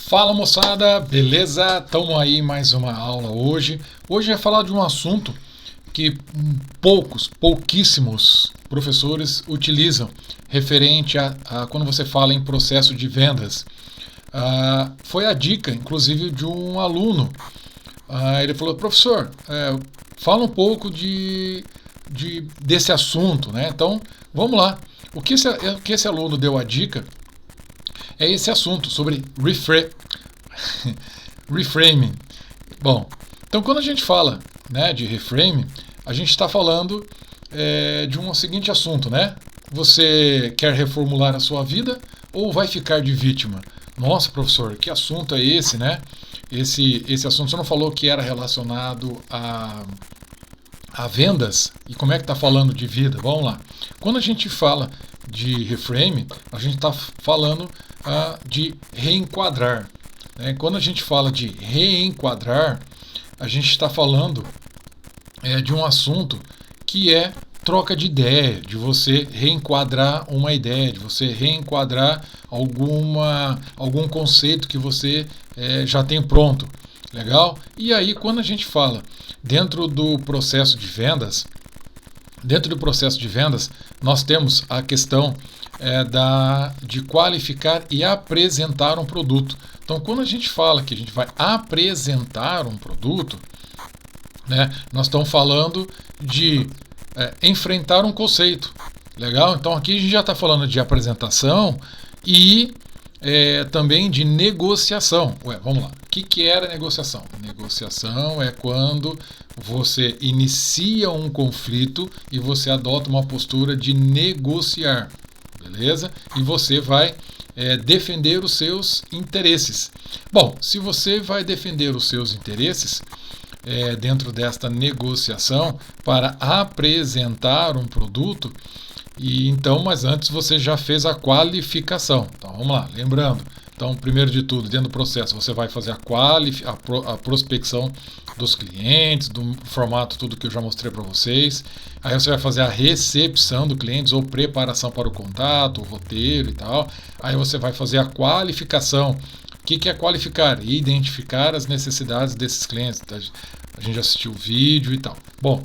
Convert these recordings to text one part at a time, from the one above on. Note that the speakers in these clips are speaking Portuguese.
Fala moçada, beleza? Estamos aí em mais uma aula hoje. Hoje é falar de um assunto que pouquíssimos professores utilizam, referente a quando você fala em processo de vendas. Foi a dica, inclusive, de um aluno. Ele falou, professor, fala um pouco desse assunto, né? Então, vamos lá. O que esse aluno deu a dica é esse assunto sobre reframing. Bom, então quando a gente fala, né, de reframing, a gente está falando de um seguinte assunto, né? Você quer reformular a sua vida ou vai ficar de vítima? Nossa, professor, que assunto é esse, né? Esse assunto, você não falou que era relacionado a vendas? E como é que está falando de vida? Vamos lá. Quando a gente fala de reframe, a gente está falando de reenquadrar. Né? Quando a gente fala de reenquadrar, a gente está falando de um assunto que é troca de ideia, de você reenquadrar uma ideia, de você reenquadrar algum conceito que você já tem pronto. Legal? E aí, quando a gente fala dentro do processo de vendas, nós temos a questão de qualificar e apresentar um produto. Então, quando a gente fala que a gente vai apresentar um produto, né, nós estamos falando de enfrentar um conceito. Legal? Então, aqui a gente já está falando de apresentação e também de negociação. Vamos lá. O que era negociação? Negociação é quando você inicia um conflito e você adota uma postura de negociar. Beleza? E você vai defender os seus interesses. Bom, se você vai defender os seus interesses dentro desta negociação para apresentar um produto, mas antes você já fez a qualificação. Então vamos lá, lembrando. Então, primeiro de tudo, dentro do processo, você vai fazer a prospecção dos clientes, do formato tudo que eu já mostrei para vocês. Aí você vai fazer a recepção do cliente ou preparação para o contato, o roteiro e tal. Aí você vai fazer a qualificação. O que é qualificar? Identificar as necessidades desses clientes. A gente já assistiu o vídeo e tal. Bom,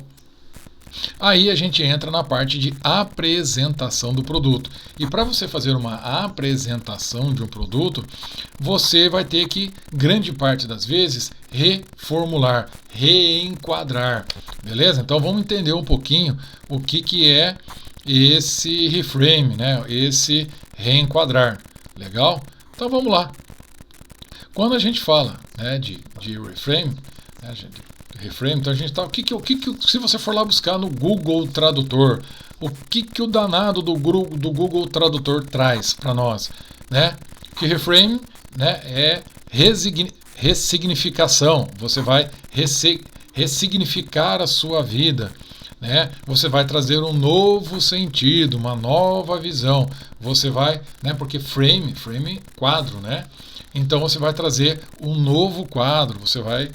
aí a gente entra na parte de apresentação do produto. E para você fazer uma apresentação de um produto, você vai ter que, grande parte das vezes, reformular, reenquadrar. Beleza? Então vamos entender um pouquinho o que é esse reframe, né? Esse reenquadrar. Legal? Então vamos lá. Quando a gente fala, né, de reframe, né, então a gente está. Se você for lá buscar no Google Tradutor, o que o danado do Google Tradutor traz para nós, né? Que reframe, né, é ressignificação. Você vai ressignificar a sua vida, né? Você vai trazer um novo sentido, uma nova visão. Você vai, né? Porque frame quadro, né? Então você vai trazer um novo quadro. Você vai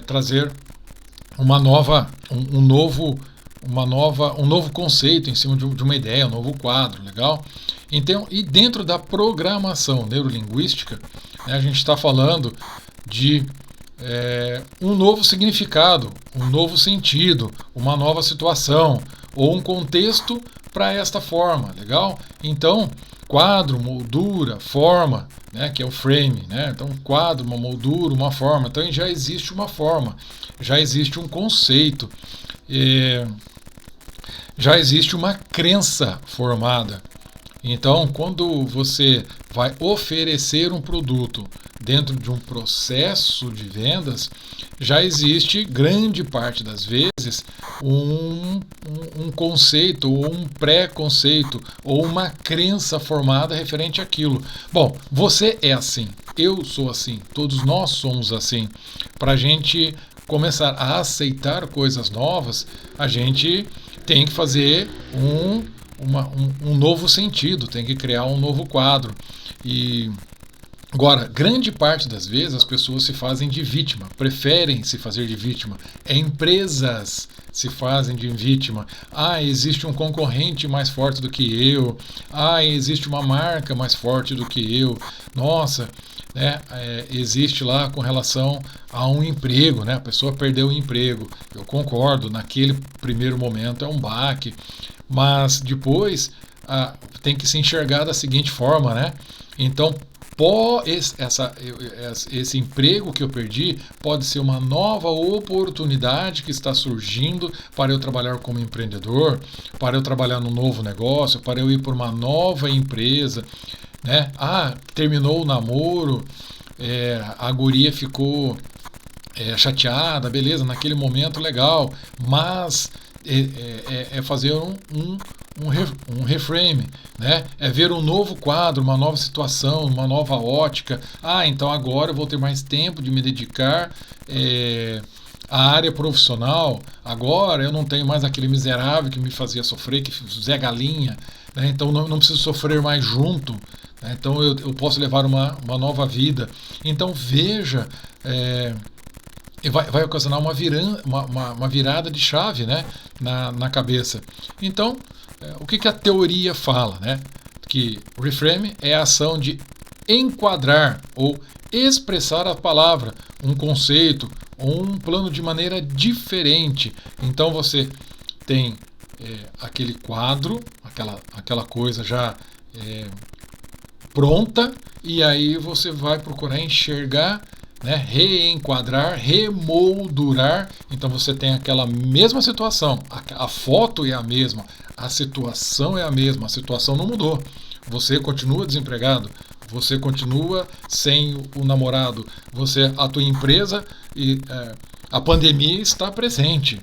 trazer um novo conceito em cima de uma ideia, um novo quadro, legal? Então, e dentro da programação neurolinguística, né, a gente está falando de um novo significado, um novo sentido, uma nova situação ou um contexto para esta forma, legal? Então, quadro, moldura, forma, né, que é o frame, né? Então, quadro, uma moldura, uma forma. Então, já existe uma forma, já existe um conceito, já existe uma crença formada. Então, quando você vai oferecer um produto dentro de um processo de vendas, já existe, grande parte das vezes, um conceito, ou um pré-conceito, ou uma crença formada referente àquilo. Bom, você é assim, eu sou assim, todos nós somos assim. Para a gente começar a aceitar coisas novas, a gente tem que fazer um novo sentido, tem que criar um novo quadro. E Agora, grande parte das vezes as pessoas se fazem de vítima, preferem se fazer de vítima. Empresas se fazem de vítima. Ah, existe um concorrente mais forte do que eu. Ah, existe uma marca mais forte do que eu. Nossa, né, existe lá com relação a um emprego, né? A pessoa perdeu o emprego. Eu concordo, naquele primeiro momento é um baque, mas depois tem que se enxergar da seguinte forma, né? Então, esse emprego que eu perdi pode ser uma nova oportunidade que está surgindo para eu trabalhar como empreendedor, para eu trabalhar num novo negócio, para eu ir por uma nova empresa, né? Ah, terminou o namoro, a guria ficou chateada, beleza, naquele momento legal, mas fazer um reframe, né? É ver um novo quadro, uma nova situação, uma nova ótica. Ah, então agora eu vou ter mais tempo de me dedicar à área profissional. Agora eu não tenho mais aquele miserável que me fazia sofrer, que Zé Galinha, né? Então não preciso sofrer mais junto. Né? Então eu posso levar uma nova vida. Então veja. Vai ocasionar uma virada de chave, né, na cabeça. Então, o que a teoria fala? Né? Que reframe é a ação de enquadrar ou expressar a palavra, um conceito ou um plano de maneira diferente. Então você tem aquele quadro, aquela coisa já pronta, e aí você vai procurar enxergar, né, reenquadrar, remoldurar. Então você tem aquela mesma situação, a foto é a mesma, a situação é a mesma, a situação não mudou. Você continua desempregado, você continua sem o namorado, a tua empresa e a pandemia está presente.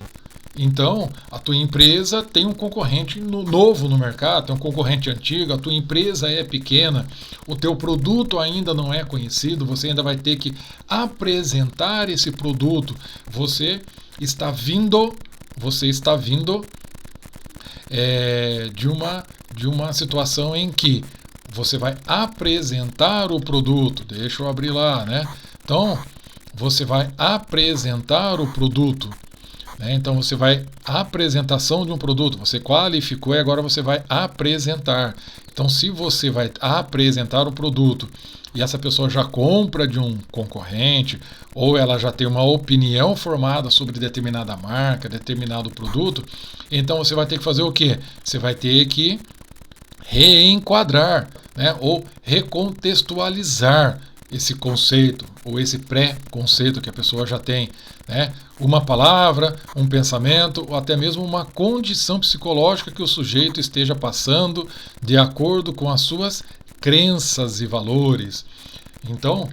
Então, a tua empresa tem um concorrente novo no mercado, tem um concorrente antigo, a tua empresa é pequena, o teu produto ainda não é conhecido, você ainda vai ter que apresentar esse produto. Você está vindo de uma situação em que você vai apresentar o produto. Deixa eu abrir lá, né? Então, você vai apresentar o produto. Então você vai a apresentação de um produto, você qualificou e agora você vai apresentar. Então se você vai apresentar o produto e essa pessoa já compra de um concorrente ou ela já tem uma opinião formada sobre determinada marca, determinado produto, então você vai ter que fazer o quê? Você vai ter que reenquadrar, né, ou recontextualizar esse conceito ou esse pré-conceito que a pessoa já tem, né? Uma palavra, um pensamento ou até mesmo uma condição psicológica que o sujeito esteja passando de acordo com as suas crenças e valores. Então,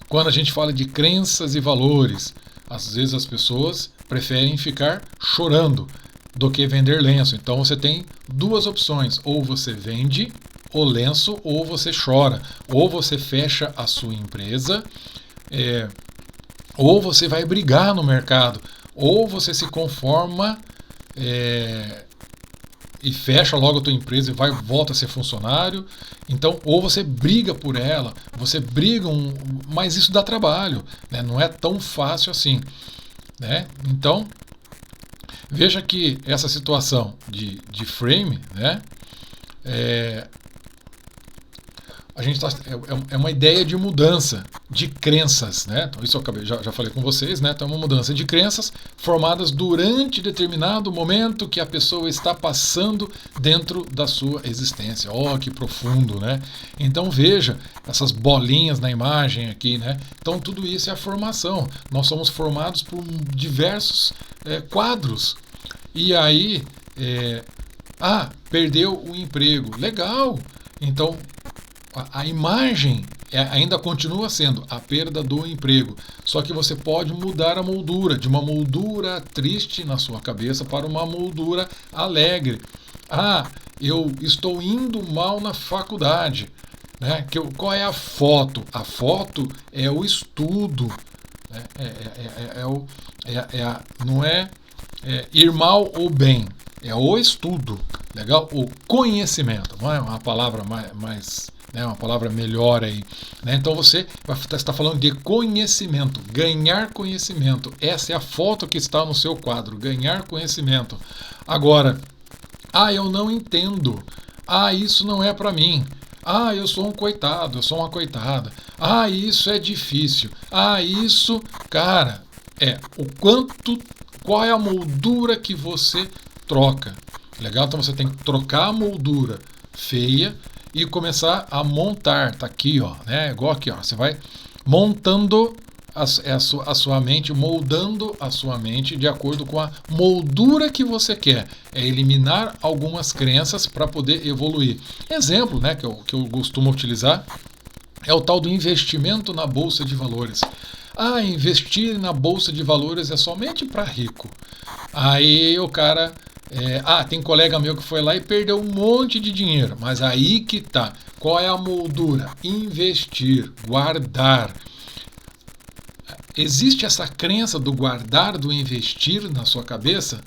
quando a gente fala de crenças e valores, às vezes as pessoas preferem ficar chorando do que vender lenço. Então você tem duas opções: ou você vende o lenço ou você chora, ou você fecha a sua empresa, ou você vai brigar no mercado, ou você se conforma e fecha logo a tua empresa e volta a ser funcionário. Então, ou você briga por ela, você briga, mas isso dá trabalho, né? Não é tão fácil assim, né? Então, veja que essa situação de frame, né? A gente é uma ideia de mudança de crenças, né? Então, isso eu já falei com vocês, né? Então, é uma mudança de crenças formadas durante determinado momento que a pessoa está passando dentro da sua existência. Oh, que profundo, né? Então veja essas bolinhas na imagem aqui, né? Então tudo isso é a formação. Nós somos formados por diversos quadros. E aí, perdeu o emprego. Legal! Então, a imagem ainda continua sendo a perda do emprego, só que você pode mudar a moldura, de uma moldura triste na sua cabeça para uma moldura alegre. Eu estou indo mal na faculdade, né? Qual é a foto? A foto é o estudo, né? Não é ir mal ou bem, é o estudo, legal? O conhecimento, não é uma palavra mais né, uma palavra melhor aí. Né? Então você está falando de conhecimento, ganhar conhecimento. Essa é a foto que está no seu quadro, ganhar conhecimento. Agora, eu não entendo. Isso não é para mim. Eu sou um coitado, eu sou uma coitada. Isso é difícil. Isso, cara, qual é a moldura que você troca. Legal? Então você tem que trocar a moldura feia e começar a montar. Tá aqui, ó, né? Igual aqui, ó. Você vai montando a sua mente, moldando a sua mente de acordo com a moldura que você quer. É eliminar algumas crenças para poder evoluir. Exemplo, né, que eu costumo utilizar é o tal do investimento na bolsa de valores. Investir na bolsa de valores é somente para rico. Aí o cara tem um colega meu que foi lá e perdeu um monte de dinheiro. Mas aí que tá. Qual é a moldura? Investir, guardar. Existe essa crença do guardar, do investir na sua cabeça?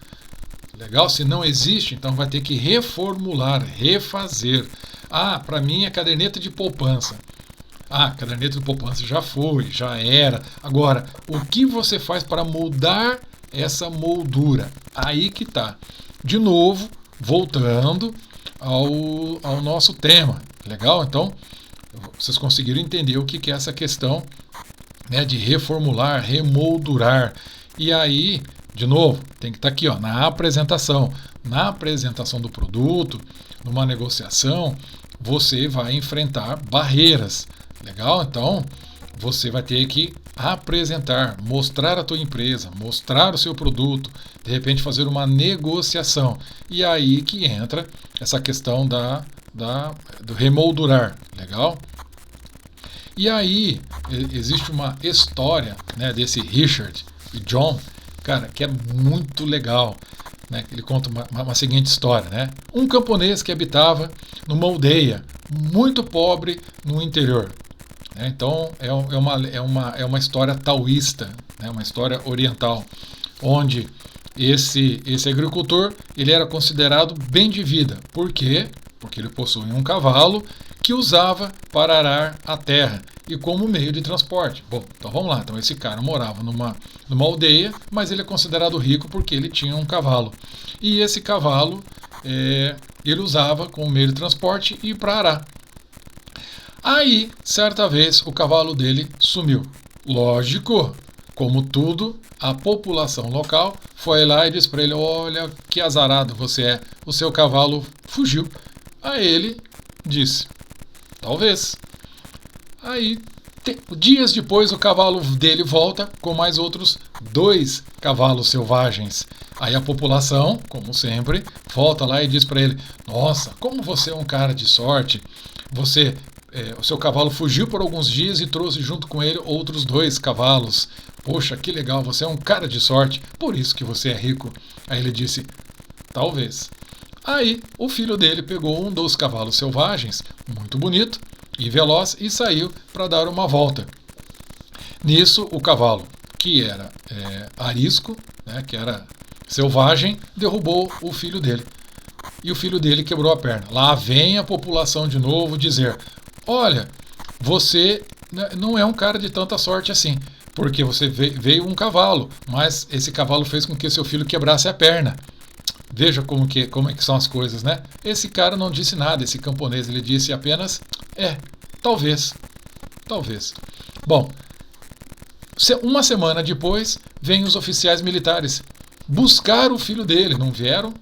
Legal? Se não existe, então vai ter que reformular, refazer. Para mim é caderneta de poupança. Caderneta de poupança já foi, já era. Agora, o que você faz para mudar essa moldura? Aí que tá. De novo, voltando ao nosso tema. Legal? Então, vocês conseguiram entender o que é essa questão, né, de reformular, remoldurar. E aí, de novo, tem que estar aqui, ó, na apresentação. Na apresentação do produto, numa negociação, você vai enfrentar barreiras. Legal? Então, você vai ter que apresentar, mostrar a tua empresa, mostrar o seu produto, de repente fazer uma negociação. E aí que entra essa questão do remoldurar. Legal? E aí existe uma história, né, desse Richard e John, cara, que é muito legal. Né? Ele conta uma seguinte história. Né? Um camponês que habitava numa aldeia muito pobre no interior. Então é uma história taoísta, né? Uma história oriental, onde esse agricultor ele era considerado bem de vida. Por quê? Porque ele possuía um cavalo que usava para arar a terra e como meio de transporte. Bom, então vamos lá. Então esse cara morava numa aldeia, mas ele é considerado rico porque ele tinha um cavalo. E esse cavalo ele usava como meio de transporte e para arar. Aí, certa vez, o cavalo dele sumiu. Lógico, como tudo, a população local foi lá e disse para ele: olha, que azarado você é, o seu cavalo fugiu. Aí ele disse: talvez. Aí, dias depois, o cavalo dele volta com mais outros 2 cavalos selvagens. Aí a população, como sempre, volta lá e diz para ele: nossa, como você é um cara de sorte, o seu cavalo fugiu por alguns dias e trouxe junto com ele outros 2 cavalos. Poxa, que legal, você é um cara de sorte, por isso que você é rico. Aí ele disse: talvez. Aí o filho dele pegou um dos cavalos selvagens, muito bonito e veloz, e saiu para dar uma volta. Nisso, o cavalo, que era arisco, né, que era selvagem, derrubou o filho dele. E o filho dele quebrou a perna. Lá vem a população de novo dizer: olha, você não é um cara de tanta sorte assim, porque você veio um cavalo, mas esse cavalo fez com que seu filho quebrasse a perna. Veja como é que são as coisas, né? Esse cara não disse nada, esse camponês, ele disse apenas: talvez. Bom, uma semana depois, vêm os oficiais militares buscar o filho dele, não vieram?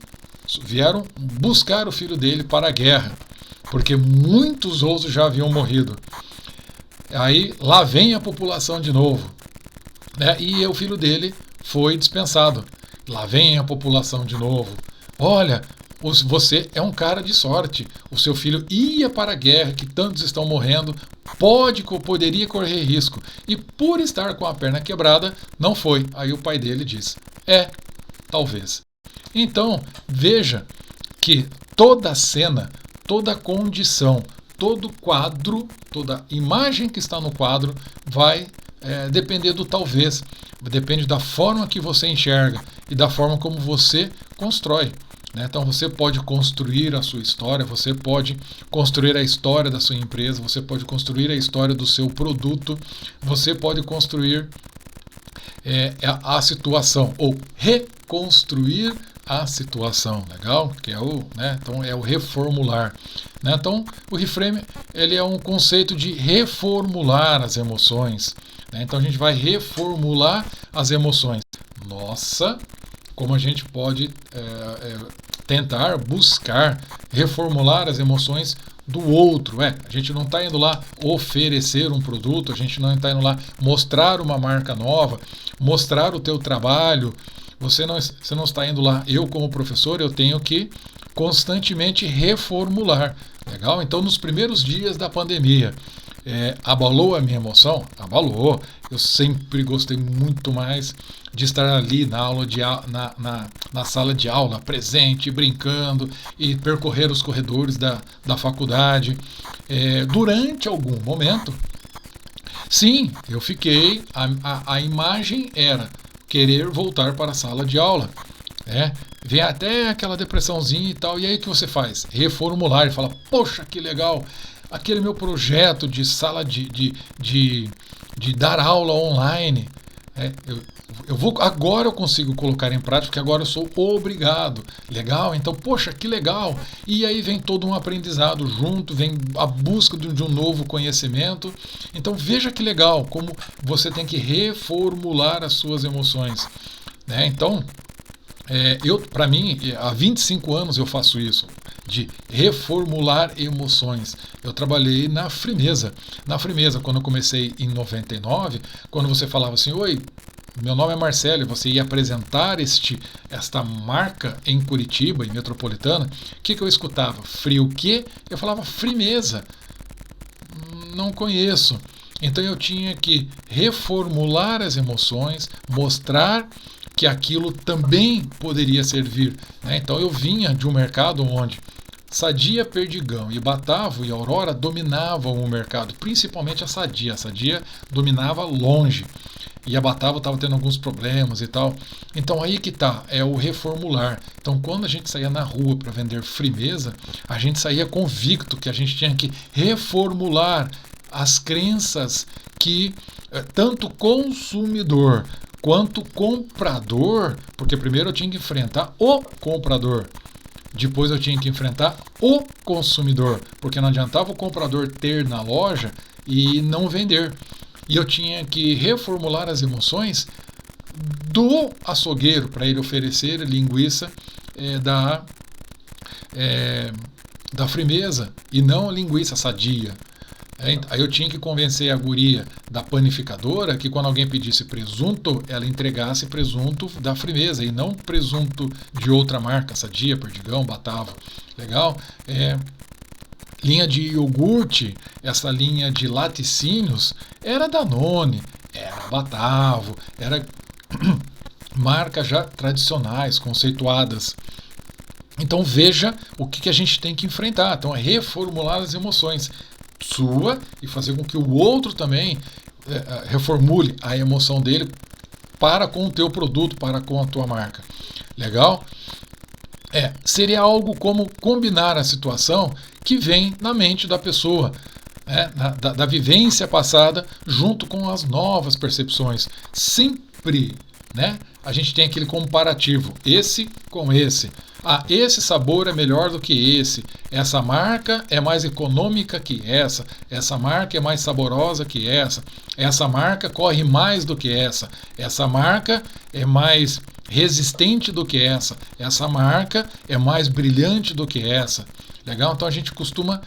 Vieram buscar o filho dele para a guerra, porque muitos outros já haviam morrido. Aí lá vem a população de novo, né? E o filho dele foi dispensado. Lá vem a população de novo. Olha, você é um cara de sorte. O seu filho ia para a guerra, que tantos estão morrendo, poderia correr risco. E por estar com a perna quebrada, não foi. Aí o pai dele diz: talvez. Então, veja que toda a cena, toda a condição, todo quadro, toda imagem que está no quadro vai depender do talvez. Depende da forma que você enxerga e da forma como você constrói. né? Então você pode construir a sua história, você pode construir a história da sua empresa, você pode construir a história do seu produto, você pode construir a situação ou reconstruir a situação, legal? Que é então é o reformular, né? Então o reframe ele é um conceito de reformular as emoções, né? Então a gente vai reformular as emoções. Nossa, como a gente pode tentar buscar reformular as emoções do outro. A gente não está indo lá oferecer um produto, a gente não está indo lá mostrar uma marca nova, mostrar o teu trabalho. Você não está indo lá. Eu, como professor, eu tenho que constantemente reformular. Legal? Então, nos primeiros dias da pandemia, abalou a minha emoção? Abalou. Eu sempre gostei muito mais de estar ali na aula na sala de aula, presente, brincando e percorrer os corredores da faculdade. Durante algum momento, sim, eu fiquei. A imagem era querer voltar para a sala de aula. Vem até aquela depressãozinha e tal. E aí o que você faz? Reformular e fala, poxa, que legal! Aquele meu projeto de sala de dar aula online. Agora eu consigo colocar em prática, porque agora eu sou obrigado. Legal? Então, poxa, que legal! E aí vem todo um aprendizado junto, vem a busca de um novo conhecimento. Então, veja que legal como você tem que reformular as suas emoções. Então, para mim, há 25 anos eu faço isso, de reformular emoções. Eu trabalhei na Frimeza. Na Frimeza, quando eu comecei em 99, quando você falava assim, oi, meu nome é Marcelo, e você ia apresentar esta marca em Curitiba, em Metropolitana, o que eu escutava? Frio o quê? Eu falava Frimeza. Não conheço. Então eu tinha que reformular as emoções, mostrar que aquilo também poderia servir. Então eu vinha de um mercado onde Sadia, Perdigão e Batavo e Aurora dominavam o mercado, principalmente a Sadia. A Sadia dominava longe e a Batavo estava tendo alguns problemas e tal. Então aí que tá, é o reformular. Então quando a gente saía na rua para vender Frimeza, a gente saía convicto que a gente tinha que reformular as crenças que tanto consumidor quanto comprador, porque primeiro eu tinha que enfrentar o comprador, depois eu tinha que enfrentar o consumidor, porque não adiantava o comprador ter na loja e não vender. E eu tinha que reformular as emoções do açougueiro para ele oferecer linguiça da Frimeza e não a linguiça Sadia. Aí eu tinha que convencer a guria da panificadora que quando alguém pedisse presunto, ela entregasse presunto da Frimeza e não presunto de outra marca, Sadia, Perdigão, Batavo. Legal? Linha de iogurte, essa linha de laticínios, era Danone, era Batavo, era marcas já tradicionais, conceituadas. Então veja o que a gente tem que enfrentar. Então é reformular as emoções sua e fazer com que o outro também reformule a emoção dele para com o teu produto, para com a tua marca. Legal? Seria algo como combinar a situação que vem na mente da pessoa, da vivência passada junto com as novas percepções. Sempre, a gente tem aquele comparativo, esse com esse. Esse sabor é melhor do que esse. Essa marca é mais econômica que essa. Essa marca é mais saborosa que essa. Essa marca corre mais do que essa. Essa marca é mais resistente do que essa. Essa marca é mais brilhante do que essa. Legal? Então a gente costuma,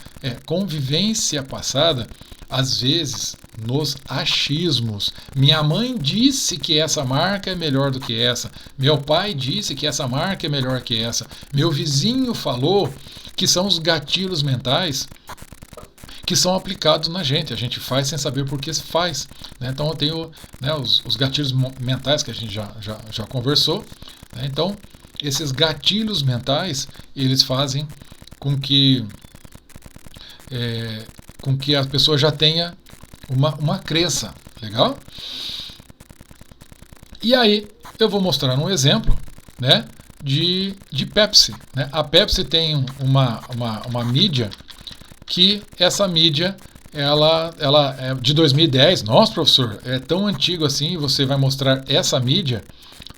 convivência passada, às vezes nos achismos. Minha mãe disse que essa marca é melhor do que essa. Meu pai disse que essa marca é melhor que essa. Meu vizinho falou, que são os gatilhos mentais que são aplicados na gente. A gente faz sem saber por que se faz. Então eu tenho os gatilhos mentais que a gente já conversou. Então esses gatilhos mentais, eles fazem com que a pessoa já tenha uma crença. Legal? E aí eu vou mostrar um exemplo, de Pepsi, né? A Pepsi tem uma mídia que essa mídia ela é de 2010. Nossa, professor, é tão antigo assim, você vai mostrar essa mídia,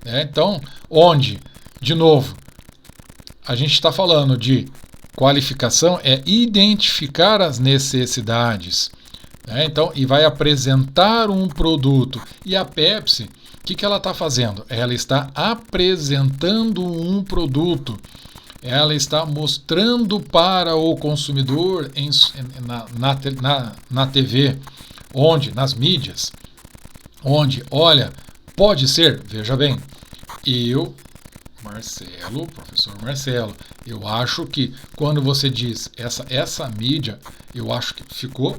né? Então, onde, de novo, a gente está falando de qualificação, é identificar as necessidades, né? Então, e vai apresentar um produto. E a Pepsi, o que ela está fazendo? Ela está apresentando um produto. Ela está mostrando para o consumidor na TV, onde? Nas mídias, onde, olha, pode ser, veja bem, Marcelo, professor Marcelo, eu acho que quando você diz essa mídia, eu acho que ficou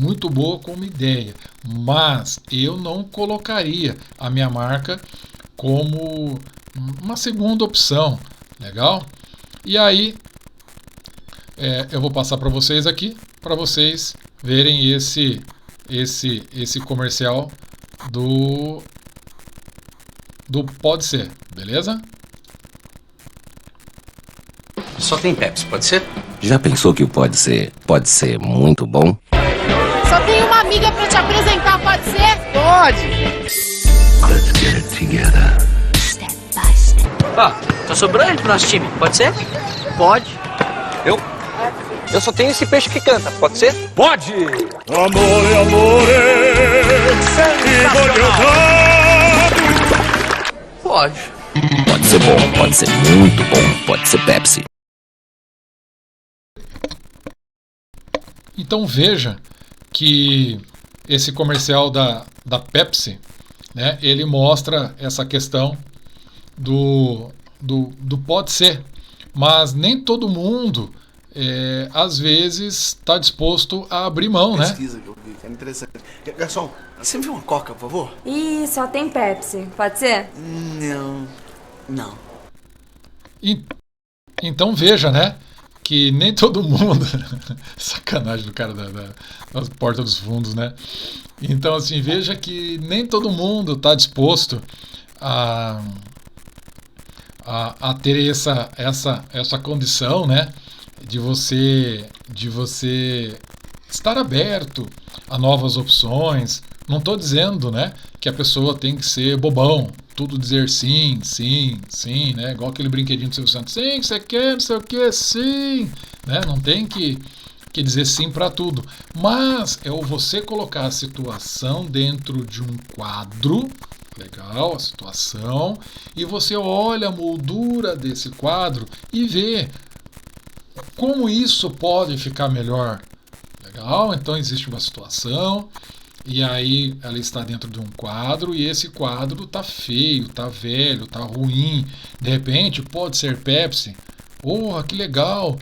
muito boa como ideia, mas eu não colocaria a minha marca como uma segunda opção, legal? E aí, eu vou passar para vocês aqui, para vocês verem esse comercial do Pode Ser, beleza? Só tem Pepsi, pode ser? Já pensou que o pode ser muito bom? Só tenho uma amiga pra te apresentar, pode ser? Pode! Let's get it together. Step by step. Tá sobrando pro nosso time, pode ser? Pode. Eu só tenho esse peixe que canta, pode ser? Pode! Amore, amore, ti voglio dare. Pode. Pode ser bom, pode ser muito bom, pode ser Pepsi. Então veja que esse comercial da Pepsi, né, ele mostra essa questão do pode ser, mas nem todo mundo às vezes está disposto a abrir mão, né? Pesquisa que eu vi, que é interessante. Garçom, você me viu uma coca, por favor? Ih, só tem Pepsi. Pode ser? Não. Então veja, né, que nem todo mundo sacanagem do cara das portas dos fundos, né? Então assim, veja que nem todo mundo está disposto a ter essa condição, né, de você estar aberto a novas opções. Não estou dizendo, né, que a pessoa tem que ser bobão, tudo dizer sim, sim, sim, né, igual aquele brinquedinho do Silvio Santos, sim, você quer, não sei o que, sim, né, não tem que dizer sim para tudo, mas é você colocar a situação dentro de um quadro. Legal, a situação, e você olha a moldura desse quadro e vê como isso pode ficar melhor. Legal, então existe uma situação e aí ela está dentro de um quadro e esse quadro tá feio, tá velho, tá ruim. De repente pode ser Pepsi. Porra, que legal!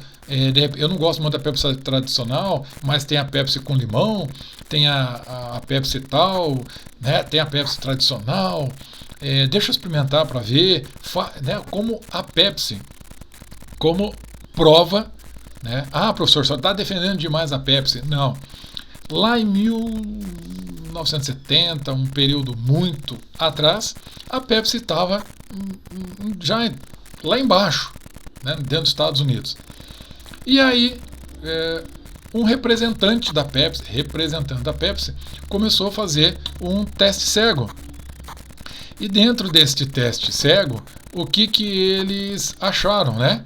Eu não gosto muito da Pepsi tradicional, mas tem a Pepsi com limão, tem a Pepsi tal, né? Tem a Pepsi tradicional. Deixa eu experimentar para ver, né? Como a Pepsi, como prova, né? Ah, professor, só está defendendo demais a Pepsi. Não. Lá em 1970, um período muito atrás, a Pepsi estava já lá embaixo, né? Dentro dos Estados Unidos. E aí, um representante da Pepsi, começou a fazer um teste cego. E dentro deste teste cego, o que eles acharam, né?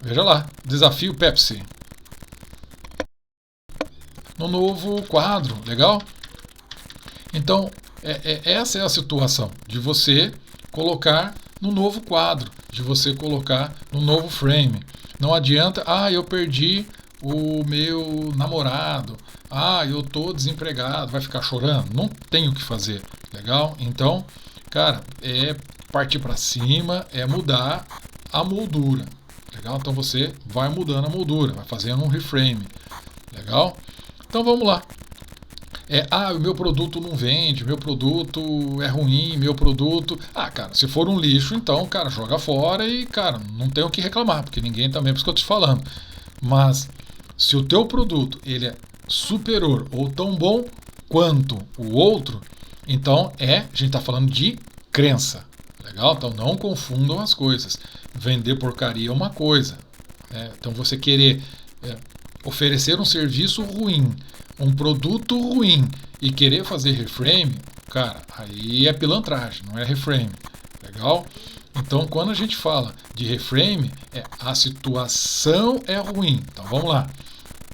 Veja lá, desafio Pepsi. No novo quadro, legal? Então, essa é a situação de você colocar no novo quadro, de você colocar no novo frame. Não adianta, eu perdi o meu namorado, eu tô desempregado, vai ficar chorando? Não tem o que fazer, legal? Então, cara, é partir para cima, é mudar a moldura, legal? Então você vai mudando a moldura, vai fazendo um reframe, legal? Então vamos lá. O meu produto não vende, meu produto é ruim, meu produto... cara, se for um lixo, então, cara, joga fora e, cara, não tem o que reclamar, porque ninguém também, por isso que eu tô te falando. Mas, se o teu produto, ele é superior ou tão bom quanto o outro, então a gente tá falando de crença, Legal? Então não confundam as coisas. Vender porcaria é uma coisa, né? Então você querer oferecer um serviço ruim, um produto ruim e querer fazer reframe, cara, aí é pilantragem, não é reframe. Legal? Então quando a gente fala de reframe, a situação é ruim. Então vamos lá.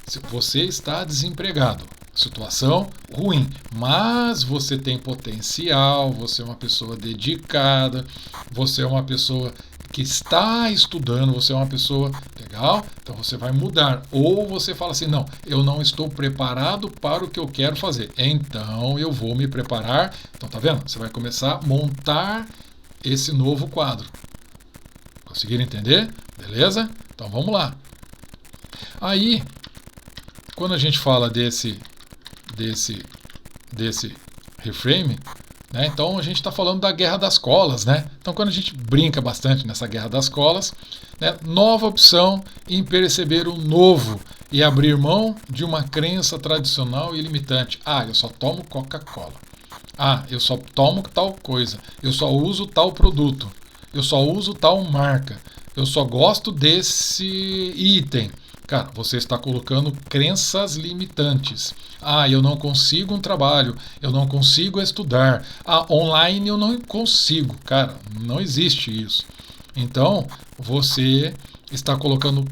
Se você está desempregado, situação ruim, mas você tem potencial, você é uma pessoa dedicada, você é uma pessoa que está estudando, você é uma pessoa legal, então você vai mudar. Ou você fala assim, não, eu não estou preparado para o que eu quero fazer, então eu vou me preparar. Então tá vendo? Você vai começar a montar esse novo quadro. Conseguiram entender? Beleza? Então vamos lá. Aí, quando a gente fala desse reframe, né, então a gente está falando da guerra das colas, né? Então quando a gente brinca bastante nessa guerra das colas, né, nova opção em perceber o novo e abrir mão de uma crença tradicional e limitante. Ah, eu só tomo Coca-Cola. Ah, eu só tomo tal coisa. Eu só uso tal produto. Eu só uso tal marca. Eu só gosto desse item. Cara, você está colocando crenças limitantes. Ah, eu não consigo um trabalho, eu não consigo estudar. Ah, online eu não consigo. Cara, não existe isso. Então, você está colocando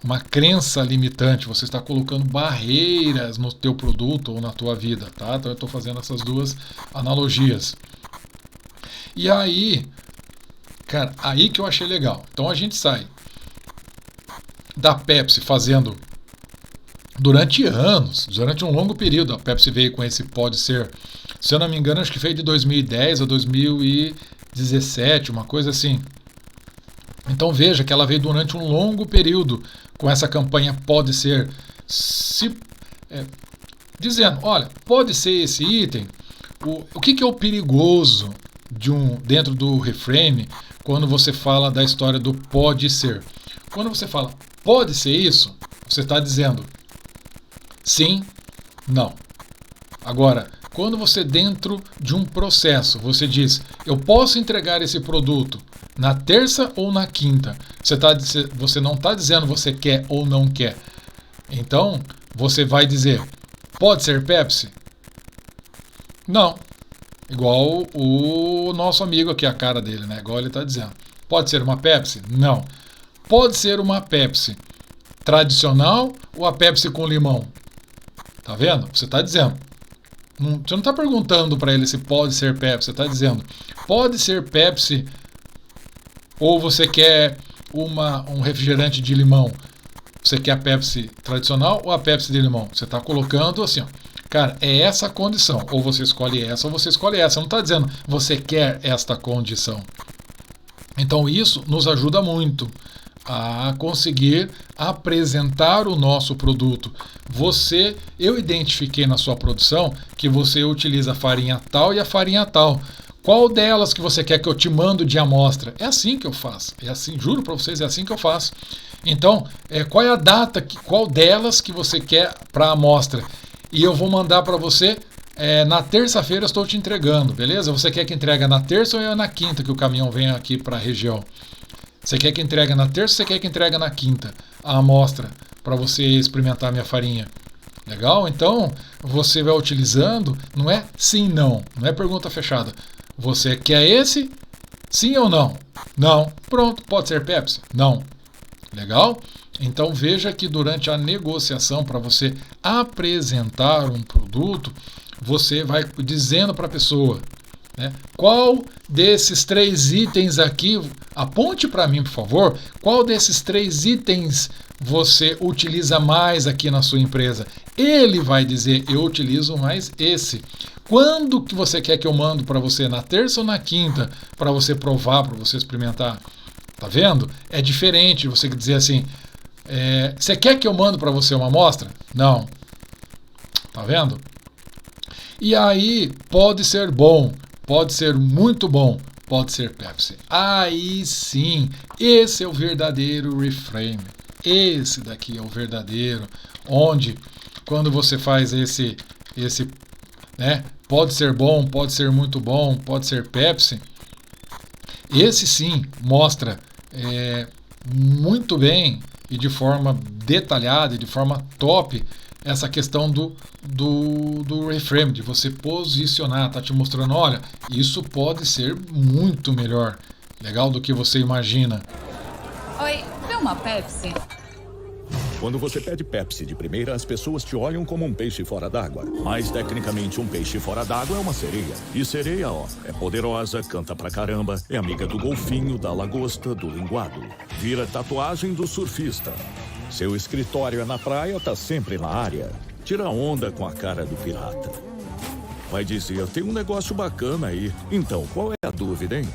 uma crença limitante, você está colocando barreiras no teu produto ou na tua vida, tá? Então eu estou fazendo essas duas analogias. E aí, cara, aí que eu achei legal. Então a gente sai da Pepsi fazendo durante anos, durante um longo período. A Pepsi veio com esse pode ser, se eu não me engano, acho que veio de 2010 a 2017, uma coisa assim. Então veja que ela veio durante um longo período com essa campanha pode ser, dizendo, olha, pode ser esse item. O que é o perigoso dentro do reframe quando você fala da história do pode ser? Quando você fala pode ser isso, você está dizendo sim, não. Agora, quando você dentro de um processo, você diz, eu posso entregar esse produto na terça ou na quinta, você não está dizendo você quer ou não quer. Então, você vai dizer, pode ser Pepsi? Não. Igual o nosso amigo aqui, a cara dele, né? Igual ele está dizendo. Pode ser uma Pepsi? Não. Pode ser uma Pepsi tradicional ou a Pepsi com limão? Tá vendo? Você está dizendo. Você não está perguntando para ele se pode ser Pepsi. Você está dizendo, pode ser Pepsi ou você quer um refrigerante de limão? Você quer a Pepsi tradicional ou a Pepsi de limão? Você está colocando assim, ó. Cara, é essa a condição. Ou você escolhe essa ou você escolhe essa. Você não está dizendo, você quer esta condição. Então isso nos ajuda muito a conseguir apresentar o nosso produto. Eu identifiquei na sua produção que você utiliza a farinha tal e a farinha tal. Qual delas que você quer que eu te mando de amostra? É assim que eu faço. É assim, juro para vocês, é assim que eu faço. Então, qual é a data, qual delas que você quer para amostra? E eu vou mandar para você na terça-feira, eu estou te entregando, beleza? Você quer que entregue na terça ou é na quinta que o caminhão vem aqui para a região? Você quer que entregue na terça ou você quer que entregue na quinta a amostra para você experimentar a minha farinha? Legal? Então, você vai utilizando, não é sim, não é pergunta fechada. Você quer esse? Sim ou não? Não. Pronto, pode ser Pepsi? Não. Legal? Então veja que durante a negociação, para você apresentar um produto, você vai dizendo para a pessoa, né, qual desses 3 itens aqui, aponte para mim, por favor, qual desses 3 itens você utiliza mais aqui na sua empresa? Ele vai dizer, eu utilizo mais esse. Quando que você quer que eu mando para você? Na terça ou na quinta? Para você provar, para você experimentar? Tá vendo? É diferente você dizer assim, você quer que eu mando para você uma amostra? Não. Tá vendo? E aí pode ser bom, pode ser muito bom, pode ser Pepsi. Aí sim, esse é o verdadeiro reframe. Esse daqui é o verdadeiro, onde quando você faz esse, né, pode ser bom, pode ser muito bom, pode ser Pepsi, esse sim mostra muito bem e de forma detalhada e de forma top essa questão do reframe, de você posicionar, tá te mostrando, olha, isso pode ser muito melhor, legal, do que você imagina. Oi, vê uma Pepsi? Quando você pede Pepsi de primeira, as pessoas te olham como um peixe fora d'água. Mas, tecnicamente, um peixe fora d'água é uma sereia. E sereia, ó, é poderosa, canta pra caramba, é amiga do golfinho, da lagosta, do linguado. Vira tatuagem do surfista. Seu escritório é na praia, tá sempre na área. Tira onda com a cara do pirata. Vai dizer, tem um negócio bacana aí. Então, qual é a dúvida, hein?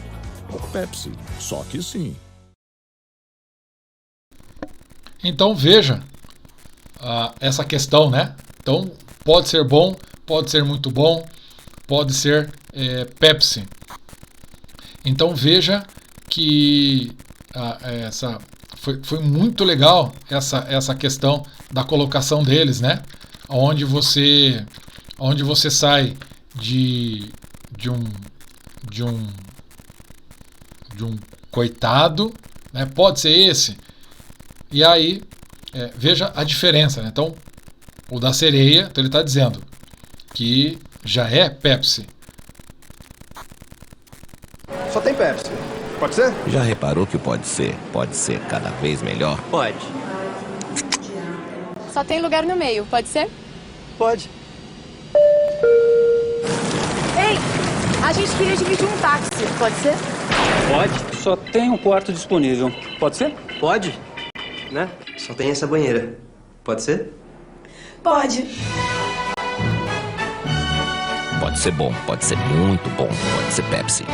Pepsi, só que sim. Então veja essa questão, né? Então pode ser bom, pode ser muito bom, pode ser Pepsi. Então veja que foi muito legal essa questão da colocação deles, né? Onde você sai de um coitado, né? Pode ser esse. E aí, veja a diferença, né? Então, o da sereia, então ele está dizendo que já é Pepsi. Só tem Pepsi. Pode ser? Já reparou que pode ser cada vez melhor? Pode. Só tem lugar no meio, pode ser? Pode. Ei, a gente queria dividir um táxi, pode ser? Pode. Só tem um quarto disponível. Pode ser? Pode. Né? Só tem essa banheira. Pode ser? Pode. Pode ser bom, pode ser muito bom, pode ser Pepsi.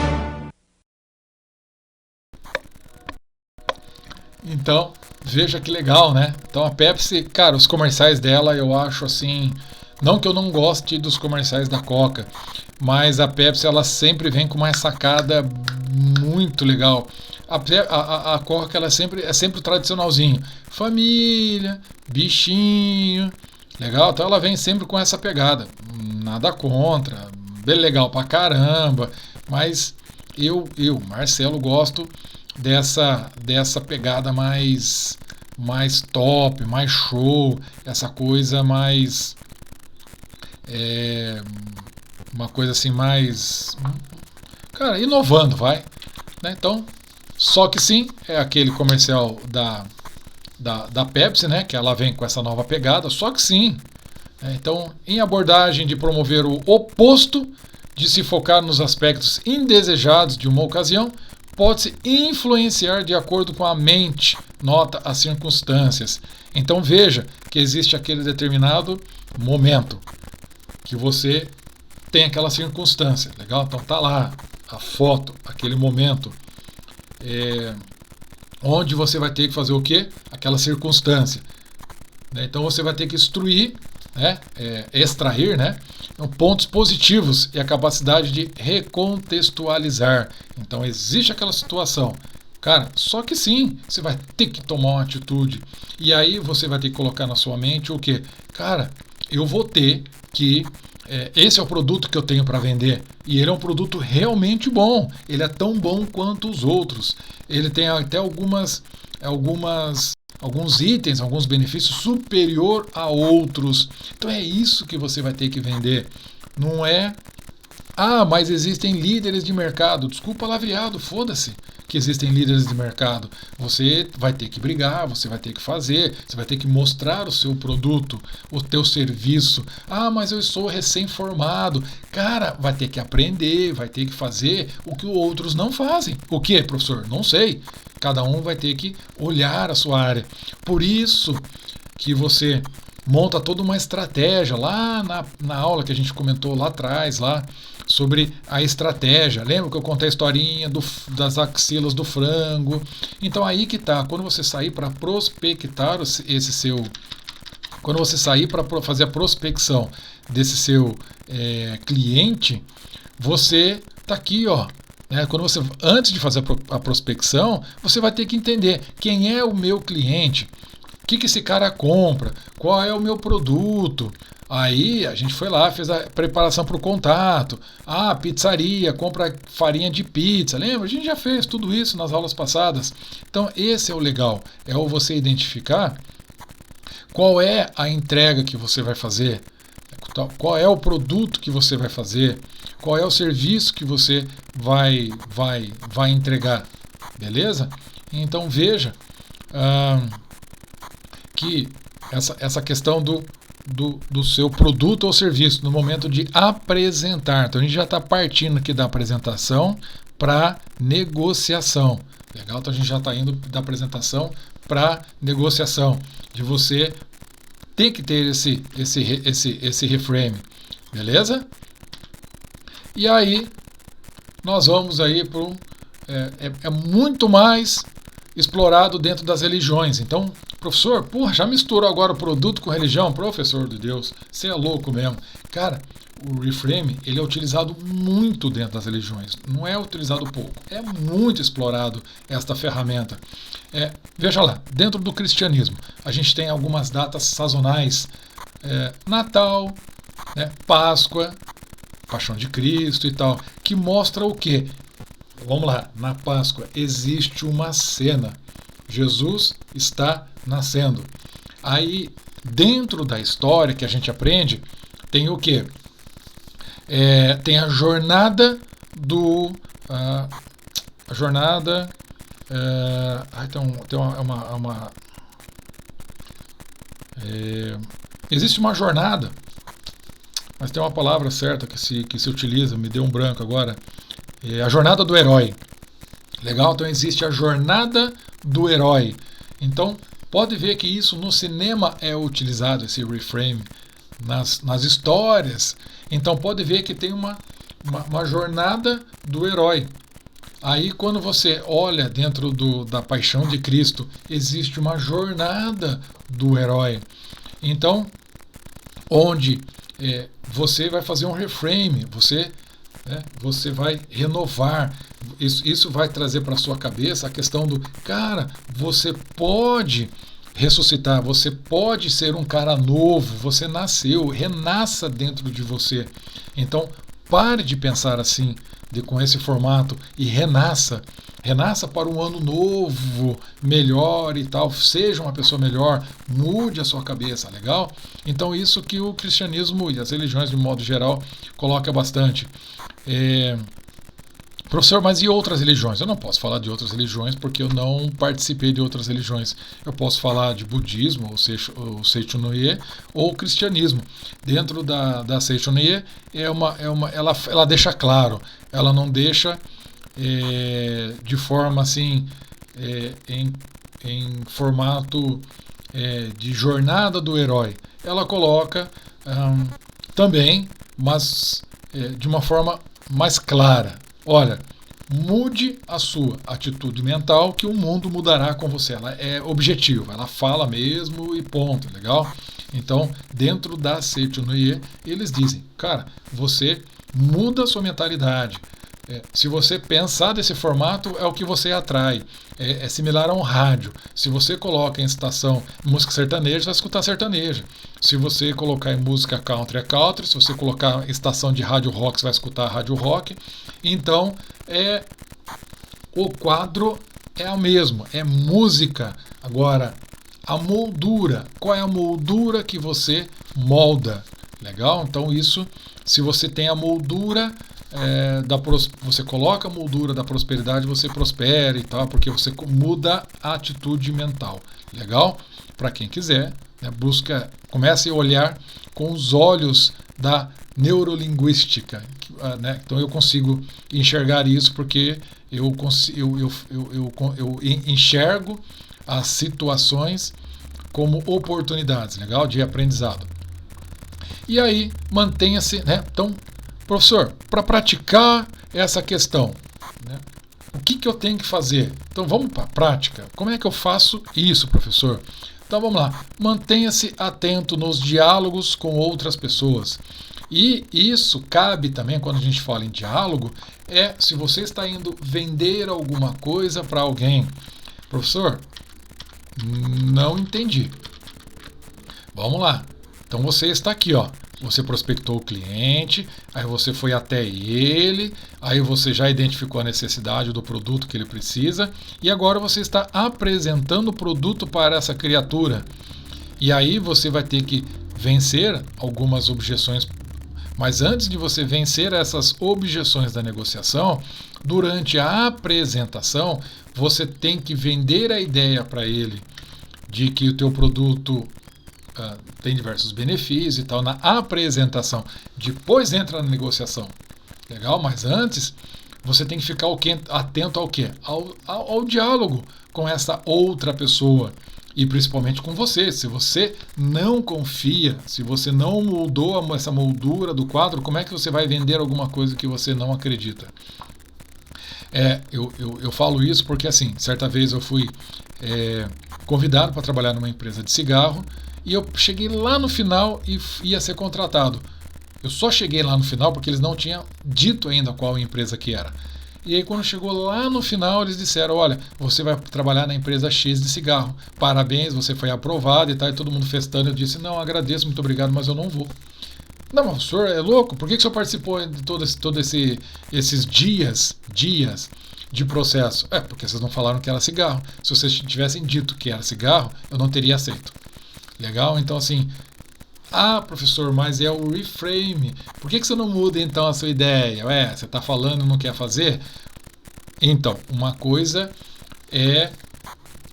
Então, veja que legal, né? Então a Pepsi, cara, os comerciais dela eu acho assim, não que eu não goste dos comerciais da Coca, mas a Pepsi ela sempre vem com uma sacada muito legal. A Coca ela é sempre tradicionalzinho, família, bichinho, legal, então ela vem sempre com essa pegada, nada contra, bem legal pra caramba, mas eu Marcelo, gosto dessa pegada mais top, mais show, essa coisa mais uma coisa assim mais, cara, inovando, vai, né? Então, só que sim, é aquele comercial da Pepsi, né? Que ela vem com essa nova pegada, só que sim. Então, em abordagem de promover o oposto, de se focar nos aspectos indesejados de uma ocasião, pode-se influenciar de acordo com a mente, nota as circunstâncias. Então veja que existe aquele determinado momento que você tem aquela circunstância, legal? Então tá lá a foto, aquele momento onde você vai ter que fazer o quê? Aquela circunstância. Né? Então você vai ter que extrair, né? Então, pontos positivos e a capacidade de recontextualizar. Então existe aquela situação. Cara, só que sim, você vai ter que tomar uma atitude. E aí você vai ter que colocar na sua mente o quê? Cara, eu vou ter que... esse é o produto que eu tenho para vender. E ele é um produto realmente bom. Ele é tão bom quanto os outros. Ele tem até alguns itens, alguns benefícios superior a outros. Então é isso que você vai ter que vender. Não é... mas existem líderes de mercado. Desculpa lavreado, foda-se que existem líderes de mercado. Você vai ter que brigar, você vai ter que fazer, você vai ter que mostrar o seu produto, o teu serviço. Mas eu sou recém-formado. Cara, vai ter que aprender, vai ter que fazer o que os outros não fazem. O que, professor? Não sei. Cada um vai ter que olhar a sua área. Por isso que você monta toda uma estratégia lá na aula que a gente comentou lá atrás, lá sobre a estratégia. Lembra que eu contei a historinha das axilas do frango? Então aí que tá, quando você sair para prospectar quando você sair para fazer a prospecção desse seu cliente, você tá aqui, ó. Quando antes de fazer a prospecção, você vai ter que entender quem é o meu cliente, o que esse cara compra, qual é o meu produto, Aí a gente foi lá, fez a preparação para o contato. Ah, pizzaria, compra farinha de pizza. Lembra? A gente já fez tudo isso nas aulas passadas. Então esse é o legal, é o você identificar qual é a entrega que você vai fazer, qual é o produto que você vai fazer, qual é o serviço que você vai entregar. Beleza? Então veja que essa questão do seu produto ou serviço no momento de apresentar. Então a gente já está partindo aqui da apresentação para negociação. Legal? Então a gente já está indo da apresentação para negociação. De você ter que ter esse reframe. Beleza? E aí nós vamos aí para é muito mais explorado dentro das religiões. Então, professor, porra, já misturou agora o produto com religião? Professor de Deus, você é louco mesmo. Cara, o reframe, ele é utilizado muito dentro das religiões. Não é utilizado pouco. É muito explorado esta ferramenta. Veja lá, dentro do cristianismo, a gente tem algumas datas sazonais. Natal, Páscoa, Paixão de Cristo e tal, que mostra o quê? Vamos lá, na Páscoa existe uma cena. Jesus está nascendo. Aí, dentro da história que a gente aprende, tem o quê? Tem a jornada do... a jornada... existe uma jornada, mas tem uma palavra certa que se utiliza, me deu um branco agora. A jornada do herói. Legal? Então existe a jornada do herói. Então pode ver que isso no cinema é utilizado, esse reframe, nas histórias. Então pode ver que tem uma jornada do herói. Aí quando você olha dentro da Paixão de Cristo, existe uma jornada do herói. Então, onde você vai fazer um reframe, você vai renovar. Isso vai trazer para a sua cabeça a questão do, cara, você pode ressuscitar, você pode ser um cara novo, você nasceu, renasça dentro de você. Então, pare de pensar assim, com esse formato, e renasça para um ano novo, melhor e tal, seja uma pessoa melhor, mude a sua cabeça, legal? Então isso que o cristianismo e as religiões de modo geral coloca bastante. Professor, mas e outras religiões? Eu não posso falar de outras religiões porque eu não participei de outras religiões. Eu posso falar de budismo, ou Seichonoye, ou cristianismo. Dentro da Seichonoye, ela deixa claro, ela não deixa de forma assim, em formato de jornada do herói. Ela coloca também, mas de uma forma mais clara. Olha, mude a sua atitude mental que o mundo mudará com você. Ela é objetiva, ela fala mesmo e ponto, legal? Então, dentro da Seichonoye, eles dizem, cara, você muda a sua mentalidade. Se você pensar desse formato, é o que você atrai. É similar a um rádio. Se você coloca em estação música sertaneja, você vai escutar sertaneja. Se você colocar em música country, é country. Se você colocar em estação de rádio rock, você vai escutar rádio rock. Então, o quadro é o mesmo, é música. Agora, a moldura, qual é a moldura que você molda? Legal? Então isso, se você tem a moldura, você coloca a moldura da prosperidade, você prospera e tal, porque você muda a atitude mental. Legal? Para quem quiser, comece a olhar com os olhos da neurolinguística, Então eu consigo enxergar isso porque eu enxergo as situações como oportunidades, legal, de aprendizado. E aí mantenha-se, Então, professor, para praticar essa questão, o que eu tenho que fazer? Então vamos para a prática. Como é que eu faço isso, professor? Então vamos lá. Mantenha-se atento nos diálogos com outras pessoas. E isso cabe também, quando a gente fala em diálogo, se você está indo vender alguma coisa para alguém. Professor, não entendi. Vamos lá. Então você está aqui, ó. Você prospectou o cliente, aí você foi até ele, aí você já identificou a necessidade do produto que ele precisa e agora você está apresentando o produto para essa criatura. E aí você vai ter que vencer algumas objeções. Mas antes de você vencer essas objeções da negociação, durante a apresentação, você tem que vender a ideia para ele de que o teu produto tem diversos benefícios e tal na apresentação. Depois entra na negociação. Legal? Mas antes, você tem que ficar atento ao quê? Ao diálogo com essa outra pessoa. E principalmente com você. Se você não confia, se você não mudou essa moldura do quadro, como é que você vai vender alguma coisa que você não acredita? Eu falo isso porque, assim, certa vez eu fui convidado para trabalhar numa empresa de cigarro e eu cheguei lá no final e ia ser contratado. Eu só cheguei lá no final porque eles não tinham dito ainda qual empresa que era. E aí quando chegou lá no final, eles disseram, olha, você vai trabalhar na empresa X de cigarro. Parabéns, você foi aprovado e tal, e todo mundo festando. Eu disse, não, agradeço, muito obrigado, mas eu não vou. Não, mas o senhor é louco? Por que o senhor participou de todos esses dias de processo? Porque vocês não falaram que era cigarro. Se vocês tivessem dito que era cigarro, eu não teria aceito. Legal? Então, assim, professor, mas é o reframe. Por que você não muda, então, a sua ideia? Você está falando e não quer fazer? Então, uma coisa é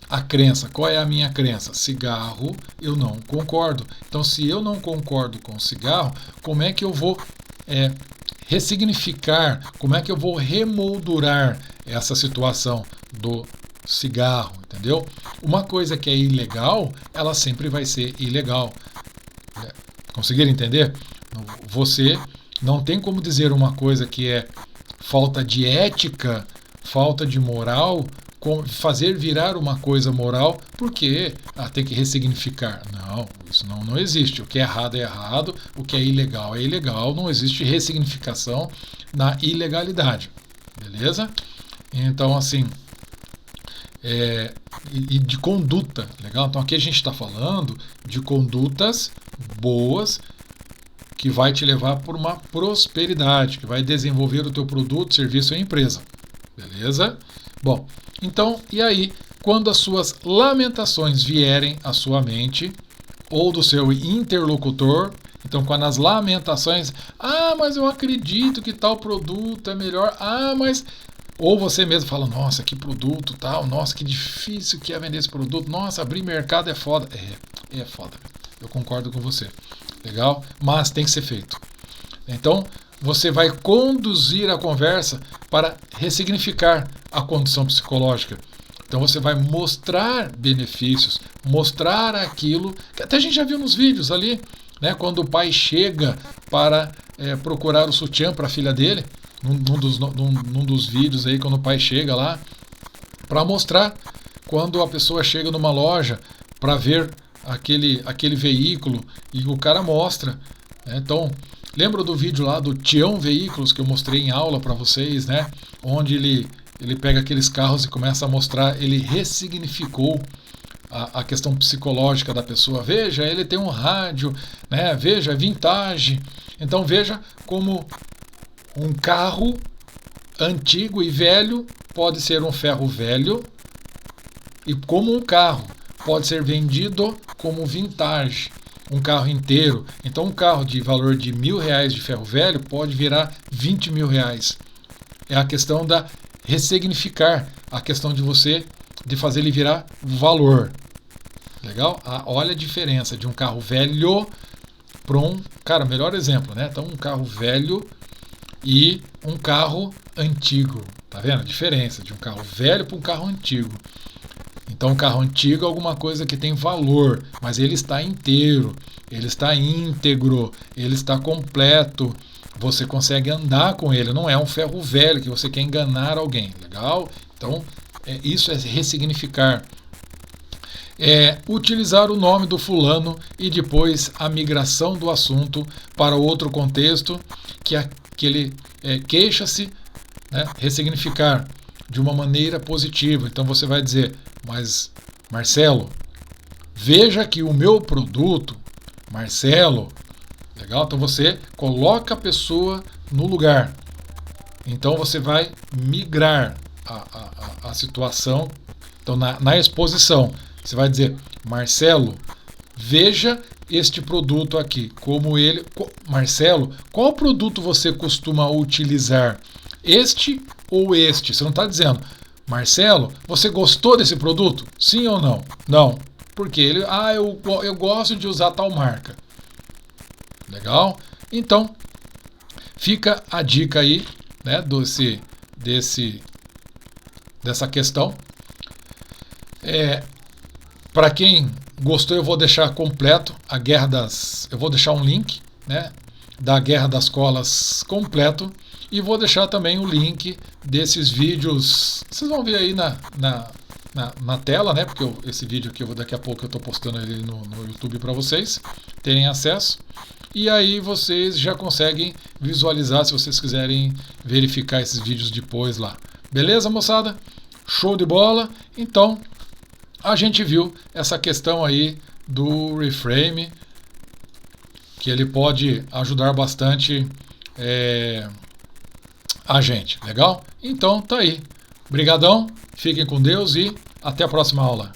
a crença. Qual é a minha crença? Cigarro, eu não concordo. Então, se eu não concordo com o cigarro, como é que eu vou ressignificar, como é que eu vou remoldurar essa situação do cigarro, entendeu? Uma coisa que é ilegal, ela sempre vai ser ilegal. Conseguiram entender? Você não tem como dizer uma coisa que é falta de ética, falta de moral, fazer virar uma coisa moral, porque tem que ressignificar. Não, isso não existe. O que é errado, o que é ilegal, não existe ressignificação na ilegalidade. Beleza? Então, assim, e de conduta, legal? Então aqui a gente está falando de condutas boas que vai te levar por uma prosperidade, que vai desenvolver o teu produto, serviço ou empresa. Beleza? Bom, então, e aí, quando as suas lamentações vierem à sua mente, ou do seu interlocutor, então quando as lamentações, mas eu acredito que tal produto é melhor, mas... Ou você mesmo fala, nossa, que produto tal, nossa, que difícil que é vender esse produto, nossa, abrir mercado é foda. É foda, eu concordo com você. Legal? Mas tem que ser feito. Então, você vai conduzir a conversa para ressignificar a condição psicológica. Então você vai mostrar benefícios, mostrar aquilo que até a gente já viu nos vídeos ali, né? Quando o pai chega para procurar o sutiã para a filha dele, num dos vídeos aí, quando o pai chega lá, para mostrar quando a pessoa chega numa loja para ver aquele veículo e o cara mostra, né? Então, lembra do vídeo lá do Tião Veículos que eu mostrei em aula para vocês, né? Onde ele pega aqueles carros e começa a mostrar, ele ressignificou a questão psicológica da pessoa. Veja, ele tem um rádio, né? Veja, vintage. Então veja como um carro antigo e velho pode ser um ferro velho e como um carro pode ser vendido como vintage, um carro inteiro. Então um carro de valor de R$1.000 de ferro velho pode virar R$20.000. É a questão da ressignificar, a questão de fazer ele virar valor. Legal? Olha a diferença de um carro velho para melhor exemplo, né? Então um carro velho e um carro antigo. Tá vendo a diferença de um carro velho para um carro antigo? Então um carro antigo é alguma coisa que tem valor, mas ele está inteiro, ele está íntegro, ele está completo. Você consegue andar com ele, não é um ferro velho que você quer enganar alguém. Legal? Então isso é ressignificar. Utilizar o nome do fulano e depois a migração do assunto para outro contexto que ele queixa-se, né? Ressignificar de uma maneira positiva. Então você vai dizer, mas Marcelo, veja que o meu produto, Marcelo. Legal? Então você coloca a pessoa no lugar. Então você vai migrar a situação. Então na exposição, você vai dizer: Marcelo, veja este produto aqui. Como ele. Marcelo, qual produto você costuma utilizar? Este ou este? Você não está dizendo: Marcelo, você gostou desse produto? Sim ou não? Não. Porque ele, eu gosto de usar tal marca. Legal? Então, fica a dica aí, né, dessa questão. Para quem gostou, eu vou deixar completo eu vou deixar um link, né, da Guerra das Colas completo, e vou deixar também o link desses vídeos. Vocês vão ver aí na tela, né? Porque esse vídeo aqui, daqui a pouco eu estou postando ele no YouTube para vocês terem acesso. E aí vocês já conseguem visualizar se vocês quiserem verificar esses vídeos depois lá. Beleza, moçada? Show de bola? Então, a gente viu essa questão aí do reframe, que ele pode ajudar bastante a gente. Legal? Então, tá aí. Brigadão, fiquem com Deus e até a próxima aula.